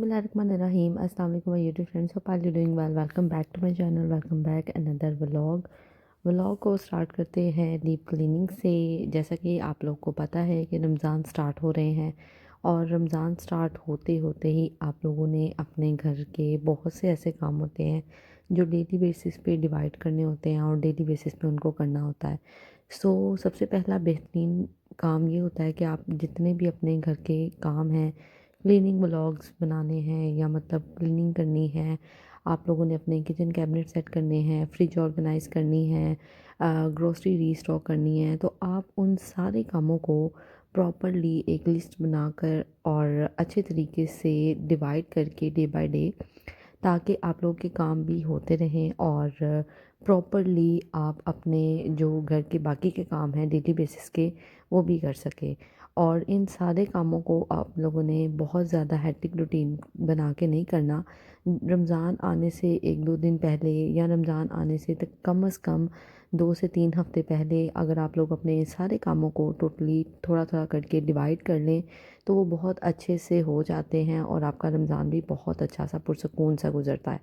बिस्मिल्लाहिर्रहमानिर्रहीम। अस्सलाम वालेकुम my YouTube friends, hope are you doing well. Welcome back to my channel, welcome back another vlog को start करते हैं डीप क्लीनिंग से। जैसा कि आप लोग को पता है कि रमज़ान स्टार्ट हो रहे हैं और रमज़ान स्टार्ट होते होते ही आप लोगों ने अपने घर के बहुत से ऐसे काम होते हैं जो डेली बेसिस पे डिवाइड करने होते हैं और डेली बेसिस पे उनको करना होता है। सबसे पहला बेहतरीन काम ये होता है कि आप जितने भी अपने घर के काम हैं, क्लीनिंग व्लॉग्स बनाने हैं या मतलब क्लीनिंग करनी है, आप लोगों ने अपने किचन कैबिनेट सेट करने हैं, फ्रिज ऑर्गेनाइज करनी है, ग्रोसरी रीस्टॉक करनी है, तो आप उन सारे कामों को प्रॉपरली एक लिस्ट बनाकर और अच्छे तरीके से डिवाइड करके डे बाय डे, ताकि आप लोगों के काम भी होते रहें और प्रॉपरली आप अपने जो घर के बाकी के काम हैं डेली बेसिस के, वो भी कर सकें। और इन सारे कामों को आप लोगों ने बहुत ज़्यादा हेक्टिक रूटीन बना के नहीं करना। रमज़ान आने से 1-2 दिन पहले या रमज़ान आने से तक कम से कम 2 से 3 हफ़्ते पहले अगर आप लोग अपने सारे कामों को टोटली थोड़ा-थोड़ा करके डिवाइड कर लें, तो वो बहुत अच्छे से हो जाते हैं और आपका रमज़ान भी बहुत अच्छा सा पुरसकून सा गुज़रता है।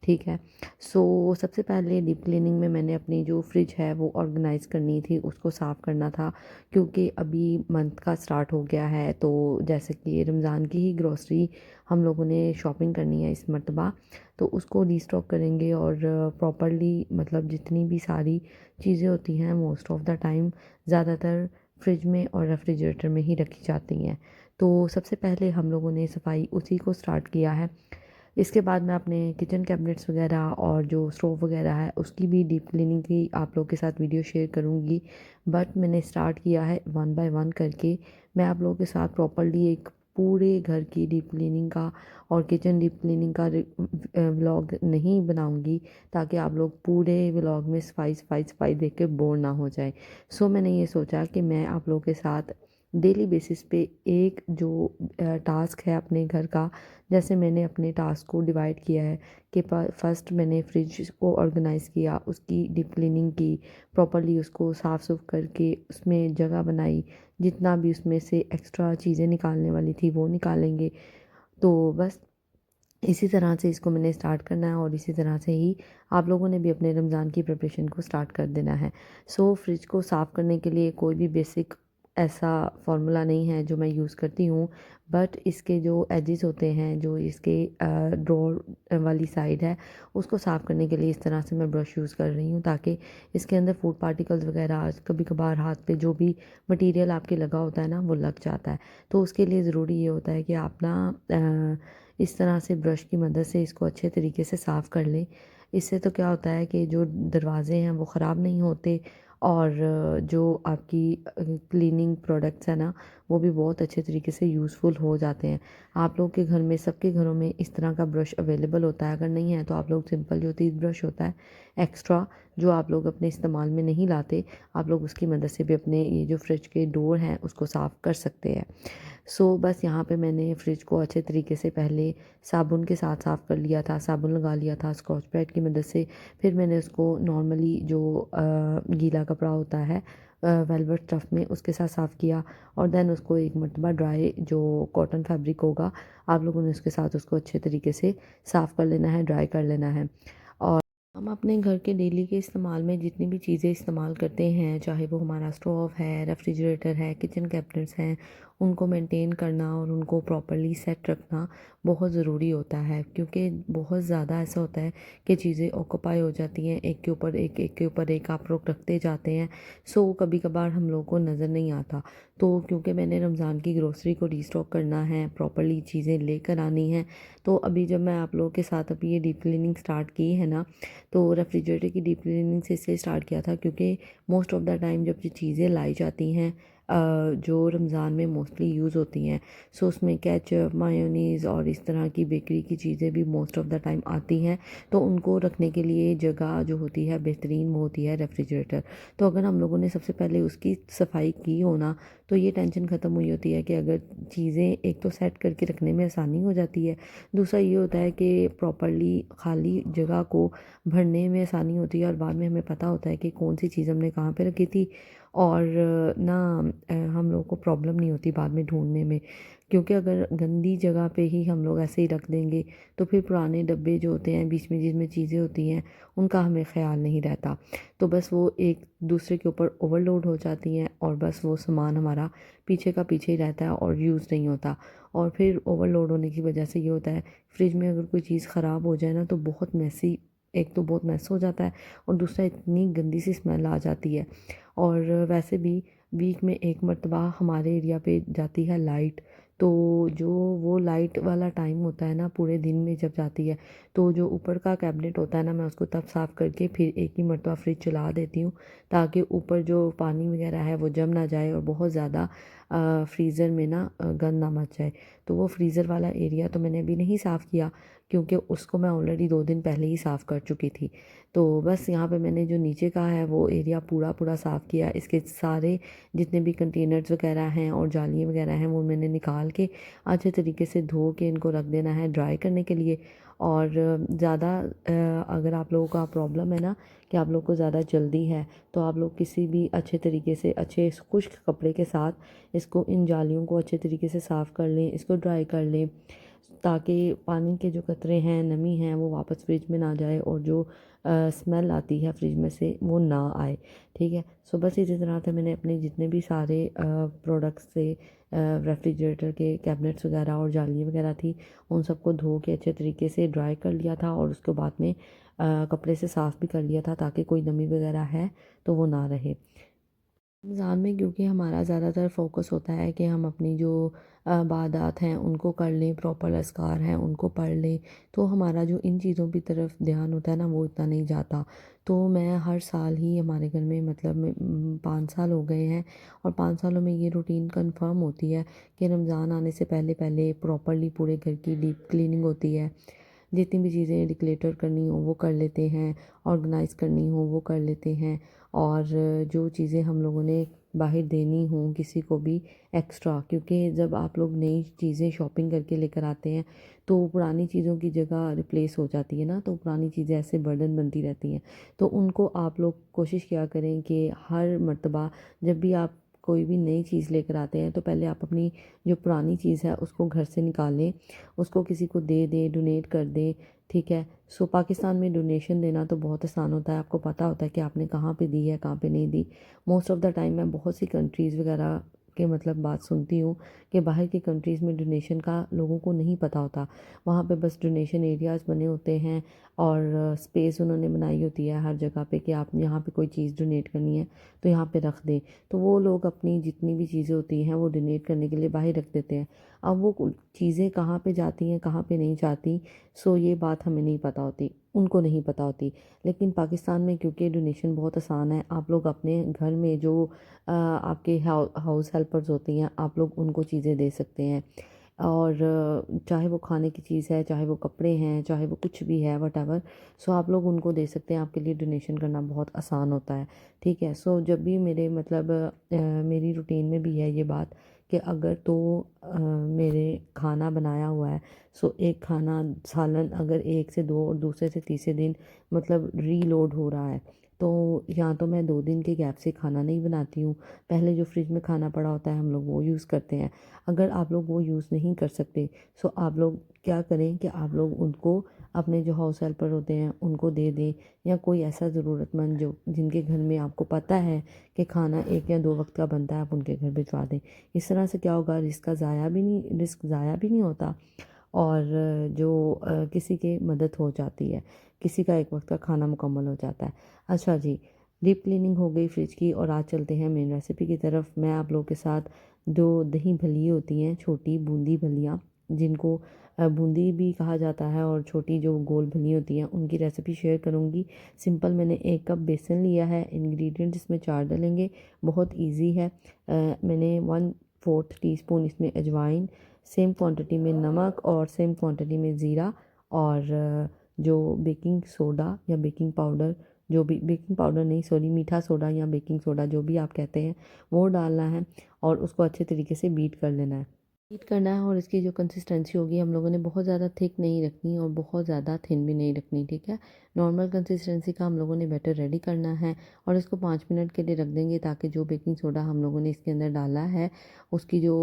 ठीक है? सबसे पहले डीप क्लीनिंग में मैंने अपनी जो फ्रिज है वो ऑर्गेनाइज़ करनी थी, उसको साफ़ करना था, क्योंकि अभी मंथ का स्टार्ट हो गया है। तो जैसे कि रमज़ान की ही ग्रॉसरी हम लोगों ने शॉपिंग करनी है इस मर्तबा, तो उसको रीस्टॉक करेंगे और प्रॉपरली मतलब जितनी भी सारी चीज़ें होती हैं मोस्ट ऑफ़ द टाइम ज़्यादातर फ्रिज में और रेफ्रिजरेटर में ही रखी जाती हैं। तो सबसे पहले हम लोगों ने सफाई उसी को स्टार्ट किया है। इसके बाद मैं अपने किचन कैबिनेट्स वगैरह और जो स्टोव वगैरह है उसकी भी डीप क्लीनिंग की आप लोगों के साथ वीडियो शेयर करूँगी। बट मैंने स्टार्ट किया है वन बाय वन करके। मैं आप लोगों के साथ प्रॉपरली एक पूरे घर की डीप क्लीनिंग का और किचन डीप क्लीनिंग का व्लॉग नहीं बनाऊँगी, ताकि आप लोग पूरे व्लॉग में सफाई सफाई सफाई देख के बोर ना हो जाए। मैंने ये सोचा कि मैं आप लोगों के साथ डेली बेसिस पे एक जो टास्क है अपने घर का, जैसे मैंने अपने टास्क को डिवाइड किया है कि फर्स्ट मैंने फ्रिज को ऑर्गेनाइज़ किया, उसकी डीप क्लीनिंग की, प्रॉपरली उसको साफ़ सुफ करके उसमें जगह बनाई, जितना भी उसमें से एक्स्ट्रा चीज़ें निकालने वाली थी वो निकालेंगे। तो बस इसी तरह से इसको मैंने स्टार्ट करना है और इसी तरह से ही आप लोगों ने भी अपने रमज़ान की प्रिपरेशन को स्टार्ट कर देना है। फ्रिज को साफ़ करने के लिए कोई भी बेसिक ऐसा फ़ॉर्मूला नहीं है जो मैं यूज़ करती हूँ, बट इसके जो एजेस होते हैं, जो इसके ड्रॉर वाली साइड है, उसको साफ़ करने के लिए इस तरह से मैं ब्रश यूज़ कर रही हूँ, ताकि इसके अंदर फूड पार्टिकल्स वगैरह कभी-कभार हाथ पे जो भी मटीरियल आपके लगा होता है ना, वो लग जाता है। तो उसके लिए ज़रूरी ये होता है कि आप ना इस तरह से ब्रश की मदद से इसको अच्छे तरीके से साफ़ कर लें। इससे तो क्या होता है कि जो दरवाज़े हैं वो ख़राब नहीं होते और जो आपकी क्लीनिंग प्रोडक्ट्स हैं ना, वो भी बहुत अच्छे तरीके से यूज़फुल हो जाते हैं। आप लोग के घर में, सबके घरों में इस तरह का ब्रश अवेलेबल होता है। अगर नहीं है तो आप लोग सिंपल जो टीथ ब्रश होता है एक्स्ट्रा, जो आप लोग अपने इस्तेमाल में नहीं लाते, आप लोग उसकी मदद से भी अपने ये जो फ्रिज के डोर हैं उसको साफ़ कर सकते हैं। बस यहाँ पे मैंने फ्रिज को अच्छे तरीके से पहले साबुन के साथ साफ़ कर लिया था, साबुन लगा लिया था स्कॉच ब्राइट की मदद से। फिर मैंने उसको नॉर्मली जो गीला कपड़ा होता है वेलवेट स्टफ़ में, उसके साथ साफ़ किया और देन उसको एक मरतबा ड्राई जो कॉटन फैब्रिक होगा, आप लोगों ने उसके साथ उसको अच्छे तरीके से साफ़ कर लेना है, ड्राई कर लेना है। और हम अपने घर के डेली के इस्तेमाल में जितनी भी चीज़ें इस्तेमाल करते हैं, चाहे वो हमारा स्टोव है, रेफ्रिजरेटर है, किचन कैबिनेट्स हैं, उनको मेंटेन करना और उनको प्रॉपरली सेट रखना बहुत ज़रूरी होता है, क्योंकि बहुत ज़्यादा ऐसा होता है कि चीज़ें ऑक्यूपाई हो जाती हैं, एक के ऊपर एक, एक के ऊपर एक आप लोग रखते जाते हैं। कभी कभार हम लोगों को नज़र नहीं आता। तो क्योंकि मैंने रमज़ान की ग्रोसरी को रीस्टॉक करना है, प्रॉपरली चीज़ें लेकर आनी हैं, तो अभी जब मैं आप लोगों के साथ अभी ये डीप क्लीनिंग स्टार्ट की है ना, तो रेफ्रिजरेटर की डीप क्लीनिंग से इसलिए स्टार्ट किया था क्योंकि मोस्ट ऑफ़ द टाइम जब ये चीज़ें लाई जाती हैं जो रमज़ान में मोस्टली यूज़ होती हैं, उसमें केचप, मायोनीज़ और इस तरह की बेकरी की चीज़ें भी मोस्ट ऑफ़ द टाइम आती हैं, तो उनको रखने के लिए जगह जो होती है बेहतरीन वो होती है रेफ्रिजरेटर। तो अगर हम लोगों ने सबसे पहले उसकी सफाई की हो ना, तो ये टेंशन ख़त्म हुई होती है कि अगर चीज़ें एक तो सेट करके रखने में आसानी हो जाती है, दूसरा ये होता है कि प्रॉपरली खाली जगह को भरने में आसानी होती है और बाद में हमें पता होता है कि कौन सी चीज़ हमने कहाँ पे रखी थी और ना हम लोग को प्रॉब्लम नहीं होती बाद में ढूँढने में, क्योंकि अगर गंदी जगह पे ही हम लोग ऐसे ही रख देंगे तो फिर पुराने डब्बे जो होते हैं बीच में जिसमें चीज़ें होती हैं उनका हमें ख़्याल नहीं रहता। तो बस वो एक दूसरे के ऊपर ओवरलोड हो जाती हैं और बस वो सामान हमारा पीछे का पीछे ही रहता है और यूज़ नहीं होता। और फिर ओवरलोड होने की वजह से ये होता है, फ्रिज में अगर कोई चीज़ ख़राब हो जाए ना तो बहुत मैसी, एक तो बहुत मैस हो जाता है और दूसरा इतनी गंदी सी स्मेल आ जाती है। और वैसे भी वीक में एक मर्तबा हमारे एरिया पे जाती है लाइट, तो जो वो लाइट वाला टाइम होता है ना पूरे दिन में जब जाती है, तो जो ऊपर का कैबिनेट होता है ना मैं उसको तब साफ़ करके फिर एक ही मर्तबा फ्रिज चला देती हूँ, ताकि ऊपर जो पानी वगैरह है वो जम ना जाए और बहुत ज़्यादा फ्रीज़र में ना गंद ना मच जाए। तो वो फ्रीज़र वाला एरिया तो मैंने अभी नहीं साफ़ किया, क्योंकि उसको मैं ऑलरेडी 2 दिन पहले ही साफ़ कर चुकी थी। तो बस यहाँ पे मैंने जो नीचे का है वो एरिया पूरा साफ़ किया। इसके सारे जितने भी कंटेनर्स वगैरह हैं और जालियाँ वगैरह हैं वो मैंने निकाल के अच्छे तरीके से धो के इनको रख देना है ड्राई करने के लिए। और ज़्यादा अगर आप लोगों का प्रॉब्लम है ना कि आप लोग को ज़्यादा जल्दी है, तो आप लोग किसी भी अच्छे तरीके से अच्छे खुश्क कपड़े के साथ इसको, इन जालियों को अच्छे तरीके से साफ़ कर लें, इसको ड्राई कर लें, ताकि पानी के जो कतरे हैं, नमी है, वो वापस फ्रिज में ना जाए और जो स्मेल आती है फ्रिज में से वो ना आए। ठीक है। सो बस इसी तरह से मैंने अपने जितने भी सारे प्रोडक्ट्स थे, रेफ्रिजरेटर के कैबिनेट्स वगैरह और जाली वगैरह थी, उन सबको धो के अच्छे तरीके से ड्राई कर लिया था और उसके बाद में कपड़े से साफ़ भी कर लिया था, ताकि कोई नमी वगैरह है तो वो ना रहे। रमज़ान में क्योंकि हमारा ज़्यादातर फ़ोकस होता है कि हम अपनी जो इबादत हैं उनको कर लें, प्रॉपर अज़कार हैं उनको पढ़ लें, तो हमारा जो इन चीज़ों की तरफ ध्यान होता है ना वो इतना नहीं जाता। तो मैं हर साल ही हमारे घर में, मतलब 5 साल हो गए हैं और 5 सालों में ये रूटीन कन्फ़र्म होती है कि रमज़ान आने से पहले प्रॉपर्ली पूरे घर की डीप क्लीनिंग होती है। जितनी भी चीज़ें डिक्लेटर करनी हो वो कर लेते हैं, ऑर्गेनाइज़ करनी हो वो कर लेते हैं, और जो चीज़ें हम लोगों ने बाहर देनी हों किसी को भी एक्स्ट्रा, क्योंकि जब आप लोग नई चीज़ें शॉपिंग करके लेकर आते हैं तो पुरानी चीज़ों की जगह रिप्लेस हो जाती है ना, तो पुरानी चीज़ें ऐसे बर्डन बनती रहती हैं। तो उनको आप लोग कोशिश किया करें कि हर मर्तबा जब भी आप कोई भी नई चीज़ लेकर आते हैं तो पहले आप अपनी जो पुरानी चीज़ है उसको घर से निकालें, उसको किसी को दे दें, डोनेट कर दें। ठीक है। सो पाकिस्तान में डोनेशन देना तो बहुत आसान होता है, आपको पता होता है कि आपने कहाँ पे दी है, कहाँ पे नहीं दी। मोस्ट ऑफ़ द टाइम मैं बहुत सी कंट्रीज़ वगैरह के मतलब बात सुनती हूँ कि बाहर की कंट्रीज़ में डोनेशन का लोगों को नहीं पता होता। वहाँ पे बस डोनेशन एरियाज़ बने होते हैं और स्पेस उन्होंने बनाई होती है हर जगह पे कि आप यहाँ पे कोई चीज़ डोनेट करनी है तो यहाँ पे रख दें। तो वो लोग अपनी जितनी भी चीज़ें होती हैं वो डोनेट करने के लिए बाहर रख देते हैं। अब वो चीज़ें कहाँ पे जाती हैं, कहाँ पे नहीं जाती, सो ये बात हमें नहीं पता होती, उनको नहीं पता होती। लेकिन पाकिस्तान में क्योंकि डोनेशन बहुत आसान है, आप लोग अपने घर में जो आपके हाउस हेल्पर्स होती हैं, आप लोग उनको चीज़ें दे सकते हैं। और चाहे वो खाने की चीज़ है, चाहे वो कपड़े हैं, चाहे वो कुछ भी है व्हाटएवर, सो आप लोग उनको दे सकते हैं। आपके लिए डोनेशन करना बहुत आसान होता है। ठीक है। सो जब भी मेरे मतलब मेरी रूटीन में भी है ये बात कि अगर तो मेरे खाना बनाया हुआ है, सो एक खाना सालन अगर 1 से 2 और दूसरे से तीसरे दिन मतलब रीलोड हो रहा है, तो या तो मैं 2 दिन के गैप से खाना नहीं बनाती हूँ। पहले जो फ्रिज में खाना पड़ा होता है हम लोग वो यूज़ करते हैं। अगर आप लोग वो यूज़ नहीं कर सकते, सो आप लोग क्या करें कि आप लोग उनको, अपने जो हाउस हेल्पर होते हैं उनको दे दें, या कोई ऐसा ज़रूरतमंद जो जिनके घर में आपको पता है कि खाना 1 या 2 वक़्त का बनता है, आप उनके घर भिजवा दें। इस तरह से क्या होगा, रिस्क ज़ाया भी नहीं होता और जो किसी की मदद हो जाती है, किसी का 1 वक़्त का खाना मुकम्मल हो जाता है। अच्छा जी, डीप क्लीनिंग हो गई फ्रिज की और आज चलते हैं मेन रेसिपी की तरफ। मैं आप लोगों के साथ जो दही भल्ली होती हैं, छोटी बूंदी भल्लियाँ, जिनको बूंदी भी कहा जाता है, और छोटी जो गोल भल्ली होती हैं उनकी रेसिपी शेयर करूँगी। सिंपल, मैंने 1 कप बेसन लिया है, इंग्रेडिएंट्स इसमें 4 डलेंगे, बहुत ईज़ी है। मैंने 1/4 टीस्पून इसमें अजवाइन, सेम क्वांटिटी में नमक और सेम क्वांटिटी में ज़ीरा, और जो बेकिंग सोडा या बेकिंग पाउडर, जो भी, बेकिंग पाउडर नहीं सॉरी, मीठा सोडा या बेकिंग सोडा जो भी आप कहते हैं वो डालना है, और उसको अच्छे तरीके से बीट कर लेना है। बीट करना है और इसकी जो कंसिस्टेंसी होगी, हम लोगों ने बहुत ज़्यादा थिक नहीं रखनी और बहुत ज़्यादा थिन भी नहीं रखनी। ठीक है। नॉर्मल कंसिस्टेंसी का हम लोगों ने बैटर रेडी करना है और इसको 5 मिनट के लिए रख देंगे ताकि जो बेकिंग सोडा हम लोगों ने इसके अंदर डाला है उसकी जो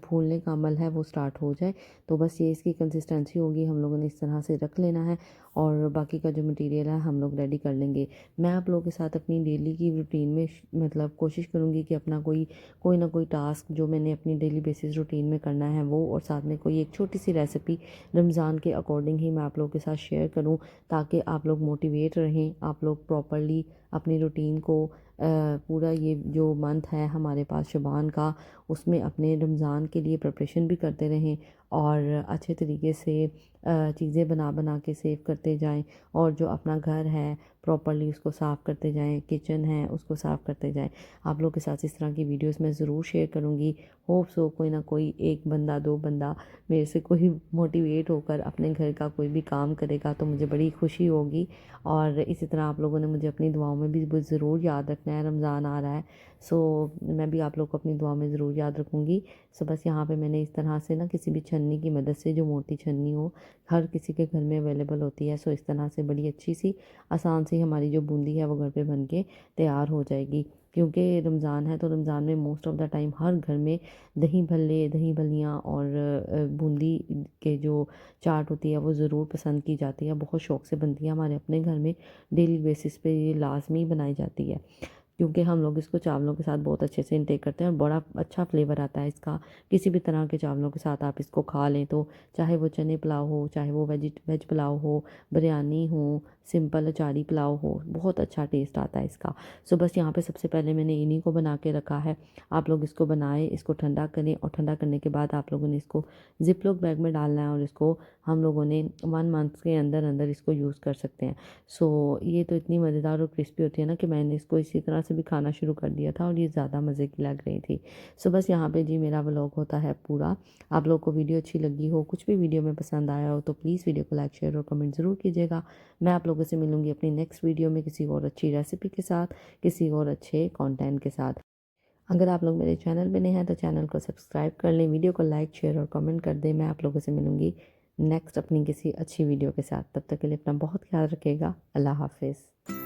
फूलने का अमल है वो स्टार्ट हो जाए। तो बस ये इसकी कंसिस्टेंसी होगी, हम लोगों ने इस तरह से रख लेना है और बाकी का जो मटेरियल है हम लोग रेडी कर लेंगे। मैं आप लोगों के साथ अपनी डेली की रूटीन में मतलब कोशिश करूँगी कि अपना कोई ना कोई टास्क जो मैंने अपनी डेली बेसिस रूटीन में करना है वो, और साथ में कोई एक छोटी सी रेसिपी रमज़ान के अकॉर्डिंग ही मैं आप लोगों के साथ शेयर करूँ ताकि आप लोग मोटिवेट रहें, आप लोग प्रॉपरली अपनी रूटीन को पूरा ये जो मंथ है हमारे पास शबान का उसमें अपने रमज़ान के लिए प्रिपरेशन भी करते रहें और अच्छे तरीके से चीज़ें बना बना के सेव करते जाएं और जो अपना घर है प्रॉपरली उसको साफ़ करते जाएं, किचन है उसको साफ़ करते जाएं। आप लोग के साथ इस तरह की वीडियोस मैं ज़रूर शेयर करूँगी। होप सो कोई ना कोई एक बंदा दो बंदा मेरे से कोई मोटिवेट होकर अपने घर का कोई भी काम करेगा तो मुझे बड़ी खुशी होगी। और इसी तरह आप लोगों ने मुझे अपनी दुआओं में भी ज़रूर याद रखना है, रमज़ान आ रहा है सो मैं भी आप लोग को अपनी दुआ में ज़रूर याद रखूँगी। सो बस यहाँ पे मैंने इस तरह से ना किसी भी छन्नी की मदद से, जो मोटी छन्नी हो हर किसी के घर में अवेलेबल होती है, सो इस तरह से बड़ी अच्छी सी आसान सी हमारी जो बूंदी है वो घर पे बन के तैयार हो जाएगी। क्योंकि रमज़ान है तो रमज़ान में मोस्ट ऑफ़ द टाइम हर घर में दही भल्ले, दही भल्लियाँ और बूंदी के जो चाट होती है वो ज़रूर पसंद की जाती है, बहुत शौक़ से बनती है हमारे अपने घर में, डेली बेसिस पे ये लाज़मी बनाई जाती है। क्योंकि हम लोग इसको चावलों के साथ बहुत अच्छे से इंटेक करते हैं और बड़ा अच्छा फ्लेवर आता है इसका। किसी भी तरह के चावलों के साथ आप इसको खा लें तो, चाहे वो चने पुलाव हो, चाहे वो वेज पुलाव हो, बिरयानी हो, सिंपल अचारी पुलाव हो, बहुत अच्छा टेस्ट आता है इसका। सो बस यहाँ पे सबसे पहले मैंने इन्हीं को बना के रखा है। आप लोग इसको बनाएं, इसको ठंडा करें और ठंडा करने के बाद आप लोगों ने इसको ज़िप-लॉक बैग में डालना है और इसको हम लोगों ने 1 मंथ के अंदर अंदर इसको यूज़ कर सकते हैं। सो ये तो इतनी मज़ेदार और क्रिस्पी होती है ना कि मैंने इसको इसी तरह से भी खाना शुरू कर दिया था और ये ज़्यादा मज़े की लग रही थी। सो बस यहाँ पे जी मेरा व्लॉग होता है पूरा। आप लोग को वीडियो अच्छी लगी हो, कुछ भी वीडियो में पसंद आया हो तो प्लीज़ वीडियो को लाइक, शेयर और कमेंट ज़रूर कीजिएगा। मैं आप लोगों से मिलूँगी अपनी नेक्स्ट वीडियो में किसी और अच्छी रेसिपी के साथ, किसी और अच्छे कंटेंट के साथ। अगर आप लोग मेरे चैनल पे नए हैं तो चैनल को सब्सक्राइब कर लें, वीडियो को लाइक, शेयर और कमेंट कर दें। मैं आप लोगों से मिलूँगी नेक्स्ट अपनी किसी अच्छी वीडियो के साथ। तब तक के लिए अपना बहुत ख्याल रखिएगा। अल्लाह हाफ़िज़।